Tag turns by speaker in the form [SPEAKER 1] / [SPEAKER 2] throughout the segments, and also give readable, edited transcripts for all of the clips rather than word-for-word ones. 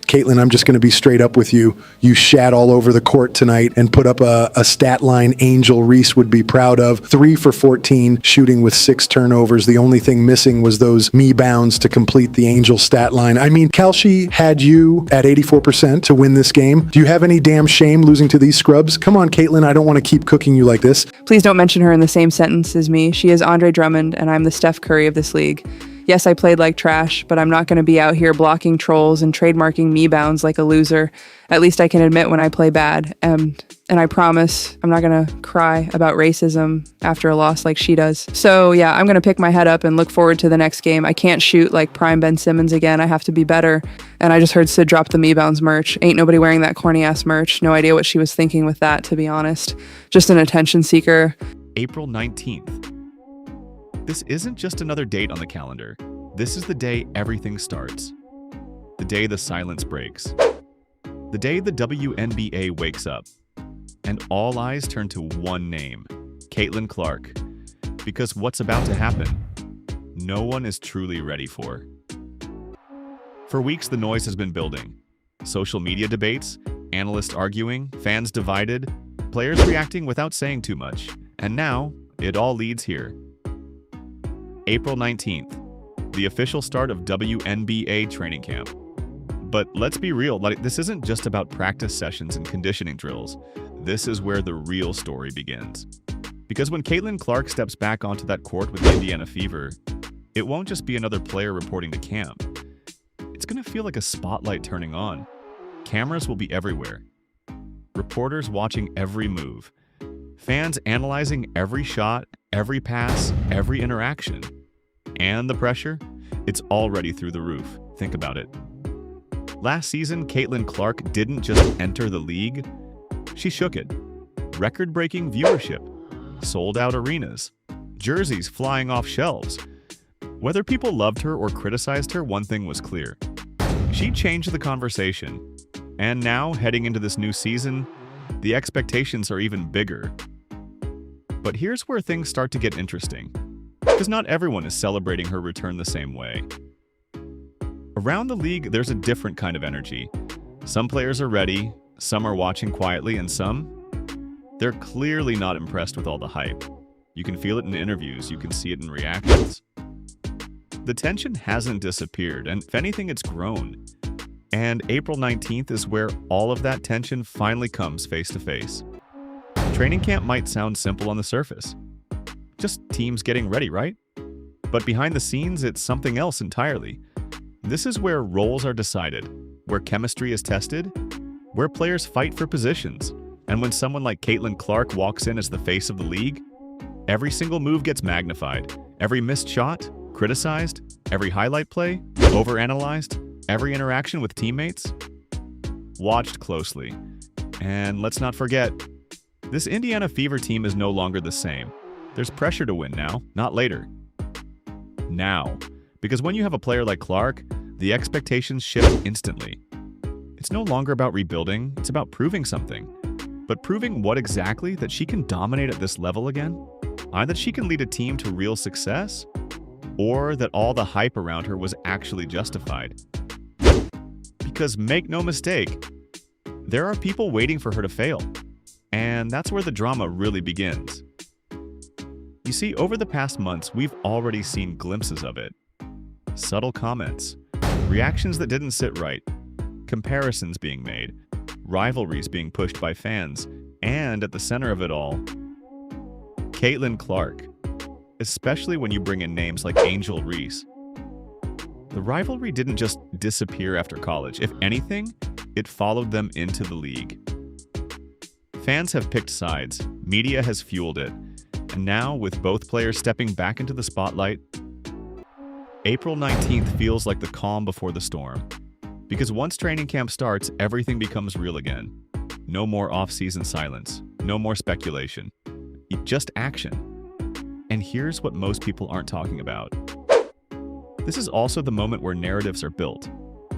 [SPEAKER 1] Caitlin, I'm just going to be straight up with you. You shat all over the court tonight and put up a stat line Angel Reese would be proud of. 3 for 14, shooting with 6 turnovers. The only thing missing was those me bounds to complete the Angel stat line. I mean, Kalshi had you at 84% to win this game. Do you have any damn shame losing to these scrubs? Come on, Caitlin, I don't want to keep cooking you like this.
[SPEAKER 2] Please don't mention her in the same sentence as me. She is Andre Drummond, and I'm the Steph Curry of this league. Yes, I played like trash, but I'm not going to be out here blocking trolls and trademarking me bounds like a loser. At least I can admit when I play bad. And I promise I'm not going to cry about racism after a loss like she does. So yeah, I'm going to pick my head up and look forward to the next game. I can't shoot like prime Ben Simmons again. I have to be better. And I just heard Sid drop the me bounds merch. Ain't nobody wearing that corny ass merch. No idea what she was thinking with that, to be honest. Just an attention seeker.
[SPEAKER 3] April 19th. This isn't just another date on the calendar. This is the day everything starts. The day the silence breaks. The day the WNBA wakes up. And all eyes turn to one name, Caitlin Clark. Because what's about to happen, no one is truly ready for. For weeks, the noise has been building. Social media debates, analysts arguing, fans divided, players reacting without saying too much. And now, it all leads here. April 19th, the official start of WNBA training camp. But let's be real, this isn't just about practice sessions and conditioning drills. This is where the real story begins. Because when Caitlin Clark steps back onto that court with the Indiana Fever, it won't just be another player reporting to camp. It's going to feel like a spotlight turning on. Cameras will be everywhere. Reporters watching every move. Fans analyzing every shot, every pass, every interaction. And the pressure? It's already through the roof. Think about it. Last season, Caitlin Clark didn't just enter the league, she shook it. Record-breaking viewership, sold-out arenas, jerseys flying off shelves. Whether people loved her or criticized her, one thing was clear. She changed the conversation. And now, heading into this new season, the expectations are even bigger. But here's where things start to get interesting. Because not everyone is celebrating her return the same way. Around the league, there's a different kind of energy. Some players are ready, some are watching quietly, and some, they're clearly not impressed with all the hype. You can feel it in interviews, you can see it in reactions. The tension hasn't disappeared, and if anything, it's grown. And April 19th is where all of that tension finally comes face to face. Training camp might sound simple on the surface. Just teams getting ready, right? But behind the scenes, it's something else entirely. This is where roles are decided, where chemistry is tested, where players fight for positions. And when someone like Caitlin Clark walks in as the face of the league, every single move gets magnified. Every missed shot, criticized. Every highlight play, overanalyzed. Every interaction with teammates, watched closely. And let's not forget, this Indiana Fever team is no longer the same. There's pressure to win now, not later. Now. Because when you have a player like Clark, the expectations shift instantly. It's no longer about rebuilding, it's about proving something. But proving what exactly? That she can dominate at this level again? Either that she can lead a team to real success, or that all the hype around her was actually justified. Because make no mistake, there are people waiting for her to fail. And that's where the drama really begins. You see, over the past months, we've already seen glimpses of it. Subtle comments, reactions that didn't sit right, comparisons being made, rivalries being pushed by fans, and at the center of it all, Caitlin Clark, especially when you bring in names like Angel Reese. The rivalry didn't just disappear after college. If anything, it followed them into the league. Fans have picked sides, media has fueled it, and now, with both players stepping back into the spotlight, April 19th feels like the calm before the storm. Because once training camp starts, everything becomes real again. No more off-season silence, no more speculation, just action. And here's what most people aren't talking about. This is also the moment where narratives are built.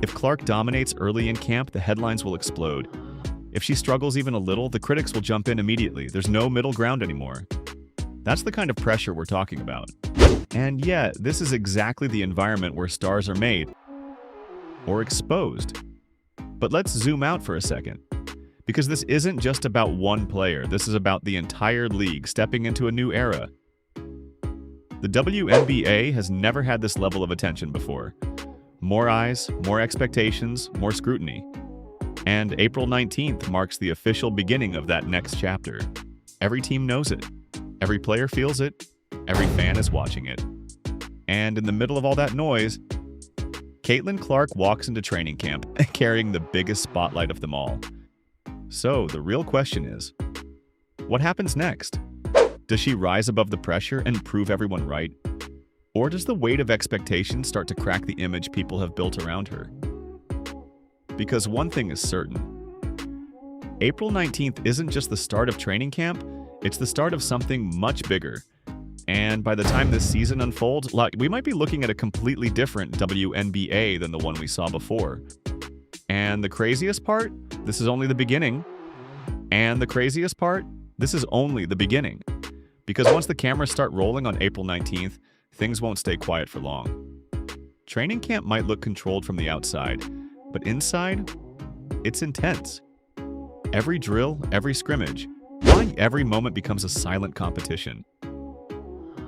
[SPEAKER 3] If Clark dominates early in camp, the headlines will explode. If she struggles even a little, the critics will jump in immediately. There's no middle ground anymore. That's the kind of pressure we're talking about. And yet, this is exactly the environment where stars are made or exposed. But let's zoom out for a second. Because this isn't just about one player, this is about the entire league stepping into a new era. The WNBA has never had this level of attention before. More eyes, more expectations, more scrutiny. And April 19th marks the official beginning of that next chapter. Every team knows it. Every player feels it. Every fan is watching it. And in the middle of all that noise, Caitlin Clark walks into training camp carrying the biggest spotlight of them all. So the real question is, what happens next? Does she rise above the pressure and prove everyone right? Or does the weight of expectation start to crack the image people have built around her? Because one thing is certain. April 19th isn't just the start of training camp, it's the start of something much bigger. And by the time this season unfolds, we might be looking at a completely different WNBA than the one we saw before. And the craziest part, this is only the beginning. And the craziest part, this is only the beginning. Because once the cameras start rolling on April 19th, things won't stay quiet for long. Training camp might look controlled from the outside, but inside, it's intense. Every drill, every scrimmage, every moment becomes a silent competition.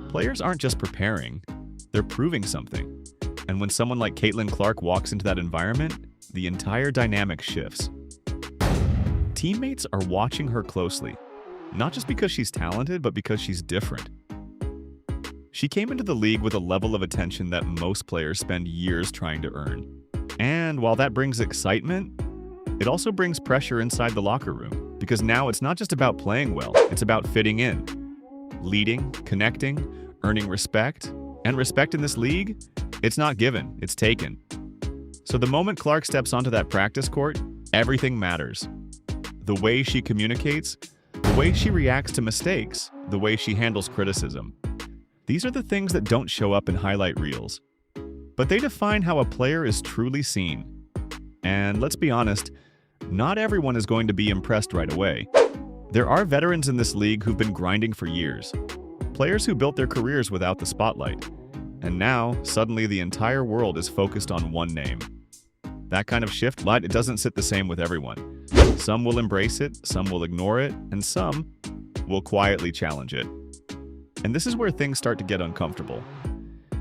[SPEAKER 3] Players aren't just preparing, they're proving something. And when someone like Caitlin Clark walks into that environment, the entire dynamic shifts. Teammates are watching her closely, not just because she's talented, but because she's different. She came into the league with a level of attention that most players spend years trying to earn. And while that brings excitement, it also brings pressure inside the locker room, because now it's not just about playing well, it's about fitting in. Leading, connecting, earning respect, and respect in this league, it's not given, it's taken. So the moment Clark steps onto that practice court, everything matters. The way she communicates, the way she reacts to mistakes, the way she handles criticism. These are the things that don't show up in highlight reels. But they define how a player is truly seen. And let's be honest, not everyone is going to be impressed right away. There are veterans in this league who've been grinding for years. Players who built their careers without the spotlight. And now, suddenly the entire world is focused on one name. That kind of shift, it doesn't sit the same with everyone. Some will embrace it, some will ignore it, and some will quietly challenge it. And this is where things start to get uncomfortable.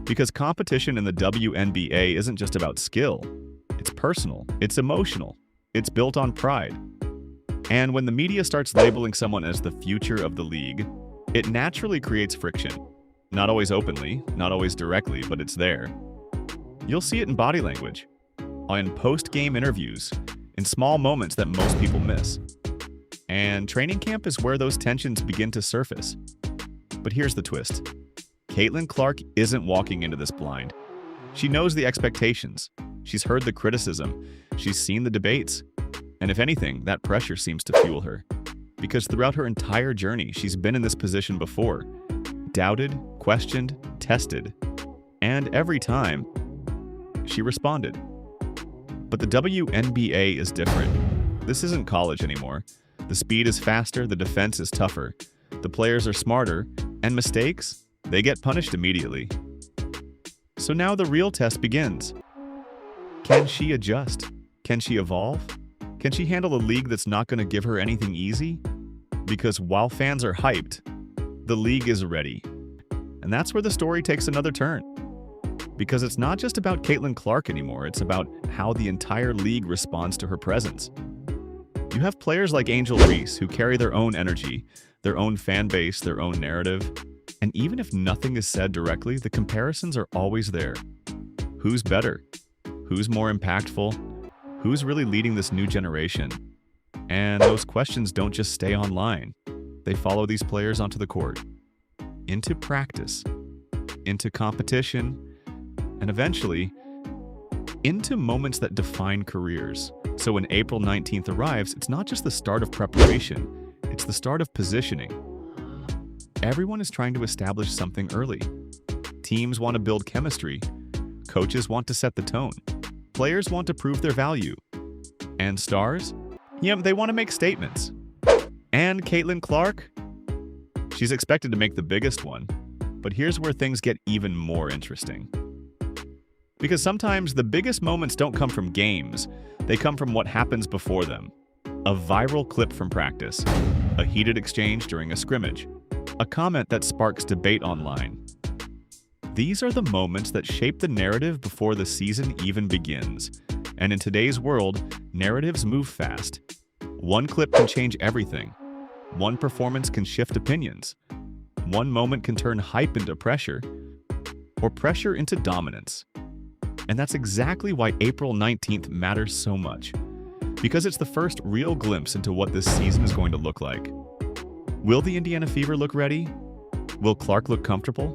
[SPEAKER 3] Because competition in the WNBA isn't just about skill. It's personal, it's emotional, it's built on pride. And when the media starts labeling someone as the future of the league, it naturally creates friction. Not always openly, not always directly, but it's there. You'll see it in body language, in post-game interviews, in small moments that most people miss. And training camp is where those tensions begin to surface. But here's the twist. Caitlin Clark isn't walking into this blind. She knows the expectations. She's heard the criticism. She's seen the debates. And if anything, that pressure seems to fuel her. Because throughout her entire journey, she's been in this position before. Doubted, questioned, tested. And every time, she responded. But the WNBA is different. This isn't college anymore. The speed is faster, the defense is tougher. The players are smarter, and mistakes, they get punished immediately. So now the real test begins. Can she adjust? Can she evolve? Can she handle a league that's not going to give her anything easy? Because while fans are hyped, the league is ready. And that's where the story takes another turn. Because it's not just about Caitlin Clark anymore, it's about how the entire league responds to her presence. You have players like Angel Reese who carry their own energy, their own fan base, their own narrative. And even if nothing is said directly, the comparisons are always there. Who's better? Who's more impactful? Who's really leading this new generation? And those questions don't just stay online. They follow these players onto the court, into practice, into competition, and eventually, into moments that define careers. So when April 19th arrives, it's not just the start of preparation, it's the start of positioning. Everyone is trying to establish something early. Teams want to build chemistry. Coaches want to set the tone. Players want to prove their value. And stars? Yeah, they want to make statements. And Caitlin Clark? She's expected to make the biggest one. But here's where things get even more interesting. Because sometimes the biggest moments don't come from games, they come from what happens before them. A viral clip from practice, a heated exchange during a scrimmage, a comment that sparks debate online. These are the moments that shape the narrative before the season even begins. And in today's world, narratives move fast. One clip can change everything. One performance can shift opinions. One moment can turn hype into pressure, or pressure into dominance. And that's exactly why April 19th matters so much. Because it's the first real glimpse into what this season is going to look like. Will the Indiana Fever look ready? Will Clark look comfortable?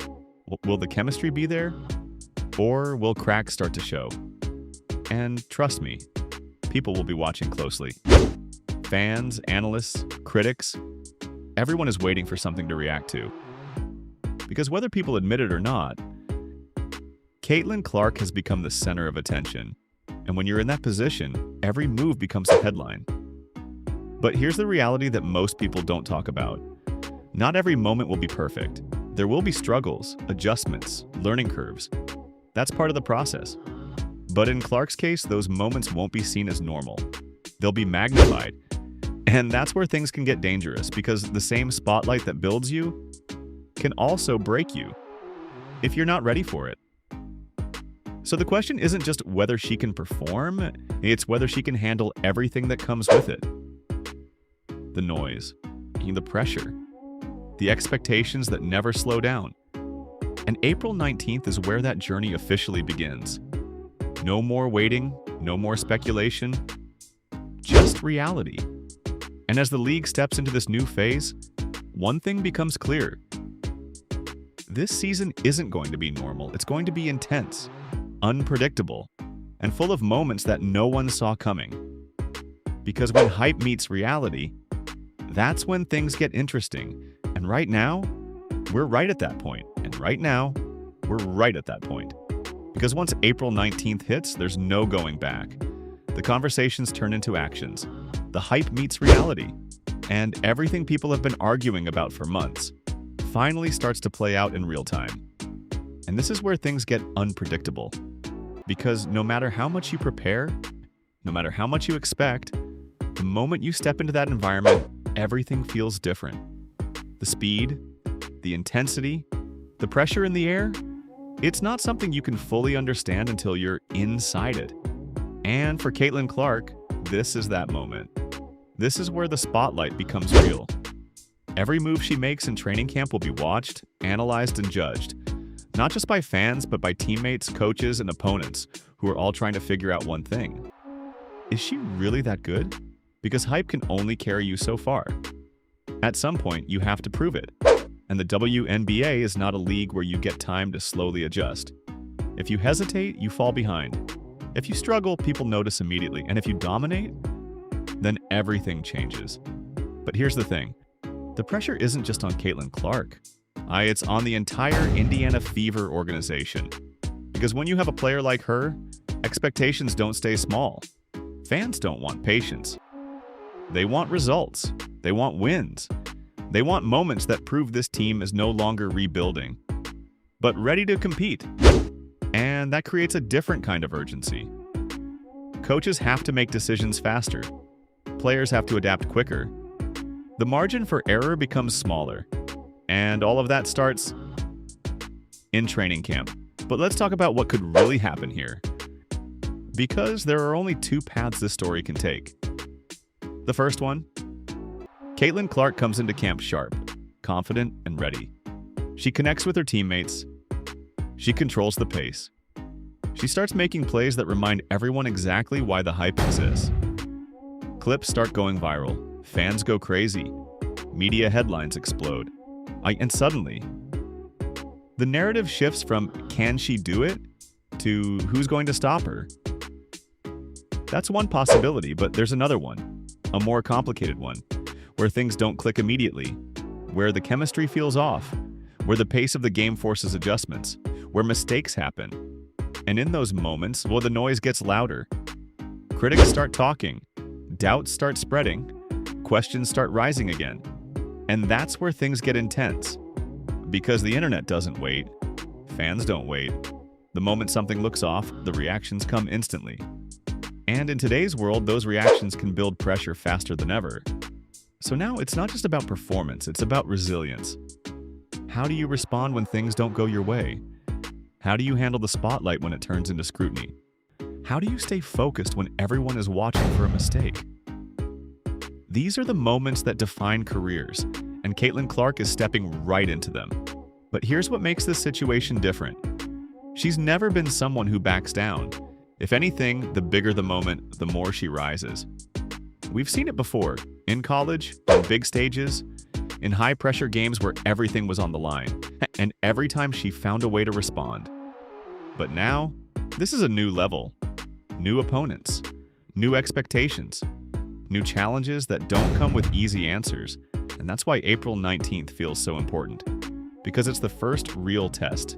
[SPEAKER 3] Will the chemistry be there? Or will cracks start to show? And trust me, people will be watching closely. Fans, analysts, critics, everyone is waiting for something to react to. Because whether people admit it or not, Caitlin Clark has become the center of attention. And when you're in that position, every move becomes a headline. But here's the reality that most people don't talk about. Not every moment will be perfect. There will be struggles, adjustments, learning curves. That's part of the process. But in Clark's case, those moments won't be seen as normal. They'll be magnified. And that's where things can get dangerous, because the same spotlight that builds you can also break you if you're not ready for it. So the question isn't just whether she can perform, it's whether she can handle everything that comes with it. The noise, the pressure, the expectations that never slow down. And April 19th is where that journey officially begins. No more waiting, no more speculation, just reality. And as the league steps into this new phase, one thing becomes clear. This season isn't going to be normal. It's going to be intense, unpredictable, and full of moments that no one saw coming. Because when hype meets reality, that's when things get interesting. And right now, we're right at that point. And right now, we're right at that point. Because once April 19th hits, there's no going back. The conversations turn into actions. The hype meets reality. And everything people have been arguing about for months finally starts to play out in real time. And this is where things get unpredictable. Because no matter how much you prepare, no matter how much you expect, the moment you step into that environment, everything feels different. The speed, the intensity, the pressure in the air, it's not something you can fully understand until you're inside it. And for Caitlin Clark, this is that moment. This is where the spotlight becomes real. Every move she makes in training camp will be watched, analyzed, and judged. Not just by fans, but by teammates, coaches, and opponents who are all trying to figure out one thing. Is she really that good? Because hype can only carry you so far. At some point, you have to prove it. And the WNBA is not a league where you get time to slowly adjust. If you hesitate, you fall behind. If you struggle, people notice immediately. And if you dominate, then everything changes. But here's the thing. The pressure isn't just on Caitlin Clark. It's on the entire Indiana Fever organization. Because when you have a player like her, expectations don't stay small. Fans don't want patience. They want results. They want wins. They want moments that prove this team is no longer rebuilding, but ready to compete. And that creates a different kind of urgency. Coaches have to make decisions faster. Players have to adapt quicker. The margin for error becomes smaller. And all of that starts in training camp. But let's talk about what could really happen here. Because there are only two paths this story can take. The first one, Caitlin Clark comes into camp sharp, confident, and ready. She connects with her teammates. She controls the pace. She starts making plays that remind everyone exactly why the hype exists. Clips start going viral. Fans go crazy. Media headlines explode. And suddenly, the narrative shifts from "can she do it?" to "who's going to stop her?" That's one possibility, but there's another one, a more complicated one, where things don't click immediately, where the chemistry feels off, where the pace of the game forces adjustments, where mistakes happen. And in those moments, well, the noise gets louder. Critics start talking, doubts start spreading, questions start rising again. And that's where things get intense. Because the internet doesn't wait, fans don't wait, The moment something looks off, the reactions come instantly. And in today's world, those reactions can build pressure faster than ever. So now it's not just about performance, it's about resilience. How do you respond when things don't go your way? How do you handle the spotlight when it turns into scrutiny? How do you stay focused when everyone is watching for a mistake? These are the moments that define careers, and Caitlin Clark is stepping right into them. But here's what makes this situation different. She's never been someone who backs down. If anything, the bigger the moment, the more she rises. We've seen it before, in college, on big stages, in high-pressure games where everything was on the line, and every time she found a way to respond. But now, this is a new level. New opponents, new expectations, new challenges that don't come with easy answers. And that's why April 19th feels so important. Because it's the first real test.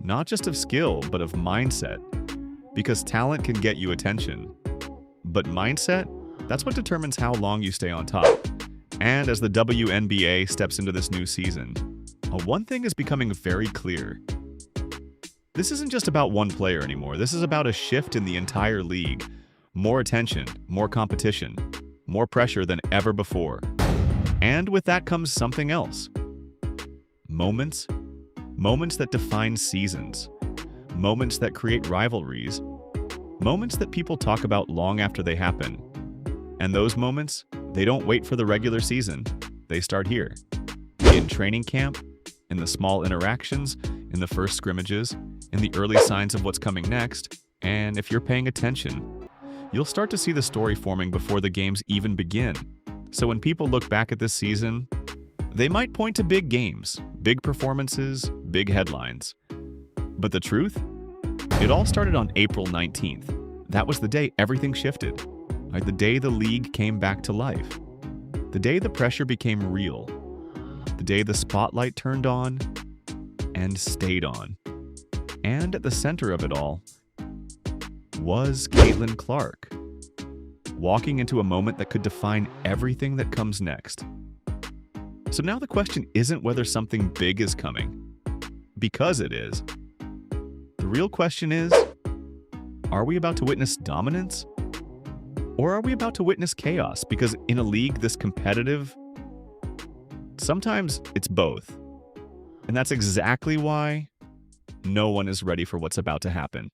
[SPEAKER 3] Not just of skill, but of mindset. Because talent can get you attention. But mindset, that's what determines how long you stay on top. And as the WNBA steps into this new season, one thing is becoming very clear. This isn't just about one player anymore. This is about a shift in the entire league. More attention, more competition, more pressure than ever before. And with that comes something else. Moments. Moments that define seasons. Moments that create rivalries. Moments that people talk about long after they happen. And those moments, they don't wait for the regular season. They start here. In training camp, in the small interactions, in the first scrimmages, in the early signs of what's coming next. And if you're paying attention, you'll start to see the story forming before the games even begin. So when people look back at this season, they might point to big games, big performances, big headlines. But the truth? It all started on April 19th. That was the day everything shifted. Like the day the league came back to life. The day the pressure became real. The day the spotlight turned on and stayed on. And at the center of it all was Caitlin Clark, walking into a moment that could define everything that comes next. So now the question isn't whether something big is coming, because it is. The real question is, are we about to witness dominance? Or are we about to witness chaos? Because in a league this competitive, sometimes it's both. And that's exactly why no one is ready for what's about to happen.